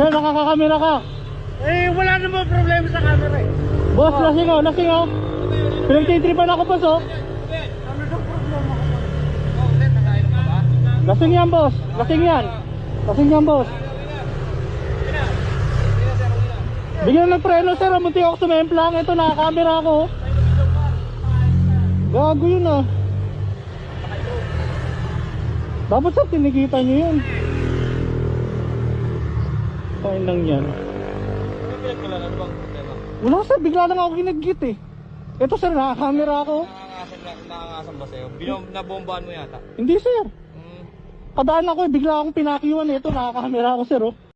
Sir, nakakakamera ka. Eh, wala namang problema sa camera eh. Boss, lasing oh, lasing oh. Pinagtitripan ako, boss oh. Ano daw problema ko? Oh, Ted, nakainom ka ba? Lasing yan, boss. Lasing yan. Lasing yan, boss. Bigyan ng preno, sir. Munti ako sumemplang. Ito, nakakamera ako. Gago yun ah. Dapat sir, tinikita nyo yun. Kain lang yan. Ano pinagkulan? Ano bang problema? Wala sir, bigla lang ako ginagit eh. Ito sir, nakakamera ako. Nangangasan ba sa'yo? Nabombahan mo yata? Hindi sir. Padaan ako eh, bigla akong pinakiwan eh. Ito, nakakamera ako sir oh.